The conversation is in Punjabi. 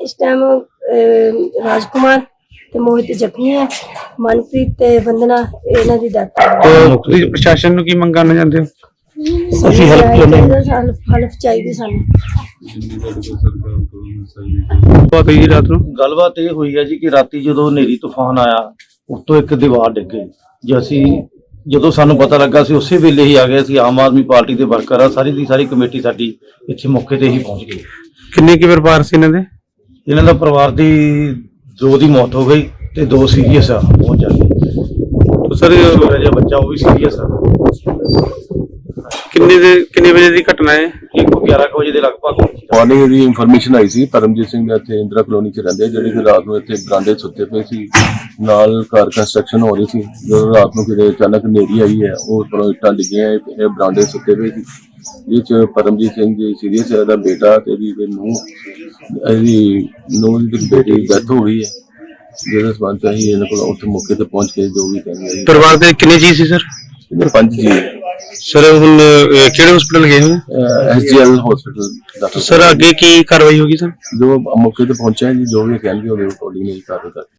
इस टाइम राजकुमार ते मोहित जख्मी है, मनप्रीत ते वंदना इन्हां दी डेथ है। तो ਤੁਸੀਂ ਪ੍ਰਸ਼ਾਸਨ ਨੂੰ ਕੀ ਮੰਗ ਕਰਨਾ ਚਾਹੁੰਦੇ ਹੋ? ਅਸੀਂ ਹੈਲਪ चाहिए सानू। ਬਾਤ ਹੋਈ ਰਾਤ ਨੂੰ? ਗੱਲਬਾਤ ਇਹ ਹੋਈ ਹੈ ਜੀ ਕਿ ਰਾਤੀ ਜਦੋਂ ਹਨੇਰੀ ਤੂਫਾਨ ਆਇਆ ਉੱਤੋਂ ਇੱਕ ਦੀਵਾਰ ਡਿੱਗ ਗਈ ਜੀ। ਅਸੀਂ ਜਦੋਂ ਸਾਨੂੰ ਪਤਾ ਲੱਗਾ ਸੀ ਉਸੇ ਵੇਲੇ ਹੀ ਆ ਗਏ। ਅਸੀਂ ਆਮ ਆਦਮੀ ਪਾਰਟੀ ਦੇ ਵਰਕਰ ਆ, ਸਾਰੀ ਦੀ ਸਾਰੀ ਕਮੇਟੀ ਸਾਡੀ ਇੱਥੇ ਮੌਕੇ ਤੇ ਹੀ ਪਹੁੰਚ ਗਈ। ਕਿੰਨੇ ਕੀ ਪਰਿਵਾਰ ਸੀ ਇਹਨਾਂ ਦੇ? ਇਹਨਾਂ ਦਾ ਪਰਿਵਾਰ ਦੀ 2 ਦੀ ਮੌਤ ਹੋ ਗਈ ਤੇ 2 ਸੀਰੀਅਸ ਆ ਬਹੁਤ ਜ਼ਿਆਦਾ। ਸਰ ਛੋਟਾ ਜਿਹਾ ਬੱਚਾ ਉਹ ਵੀ ਸੀਰੀਅਸ ਆ। ਕਿੰਨੇ ਵਜੇ ਦੀ ਘਟਨਾ ਹੈ? 11 ਵਜੇ ਦੇ ਲਗਭਗ। ਮॉर्निंग ਦੀ ਇਨਫੋਰਮੇਸ਼ਨ ਆਈ ਸੀ ਪਰਮਜੀਤ ਸਿੰਘ ਦੇ ਇੱਥੇ ਇੰਦਰਾ ਕਲੋਨੀ 'ਚ ਰਹਿੰਦੇ, ਜਿਹੜੇ ਕਿ ਰਾਤ ਨੂੰ ਇੱਥੇ ਬਰਾਂਡੇ ਸੁੱਤੇ ਪਏ ਸੀ, ਨਾਲ ਕਾਰ ਕੰਸਟਰਕਸ਼ਨ ਹੋ ਰਹੀ ਸੀ। ਜਦੋਂ ਰਾਤ ਨੂੰ ਕਿਤੇ ਅਚਾਨਕ ਹਨੇਰੀ ਆਈ ਹੈ, ਉਹ ਉੱਪਰੋਂ ਇੱਟਾਂ ਡਿੱਗੀਆਂ, ਇਹ ਬਰਾਂਡੇ ਸੁੱਤੇ ਪਏ ਸੀ। ਇਹ 'ਚ ਪਰਮਜੀਤ ਸਿੰਘ ਜੀ ਸੀਰੀਅਸ ਹੈ, ਇਹਦਾ ਬੇਟਾ ਤੇ ਇਹਦੀ ਨੂੰਹ ਦੀ ਬੇਟੀ ਦੀ ਡੈਥ ਹੋ ਗਈ ਹੈ। ਜਿਹਦੇ ਸੰਬੰਧ 'ਚ ਅਸੀਂ ਇਹਨਾਂ ਕੋਲ ਉੱਥੇ ਮੌਕੇ ਤੇ ਪਹੁੰਚ ਕੇ ਜੋ ਵੀ ਕਹਿੰਦੇ ਪਰਿਵਾਰ ਦੇ ਕਿੰਨੇ ਜੀ ਸੀ ਸਰ? 5 ਜੀ ਸਰ ਹੁਣ ਕਿਹੜੇ ਹਸਪੀਟਲ ਗਏ ਹੋ? SGL hospital. ਸਰ ਅੱਗੇ ਕੀ ਕਾਰਵਾਈ ਹੋਗੀ ਸਰ? ਜੋ ਮੌਕੇ ਤੇ ਪਹੁੰਚਿਆ ਜੀ, ਜੋ ਵੀ ਕਹਿਣਗੇ ਉਹਦੇ ਅਕੋਰਡਿੰਗ ਹੀ ਕਾਰਵਾਈ ਕਰਾਂਗੇ।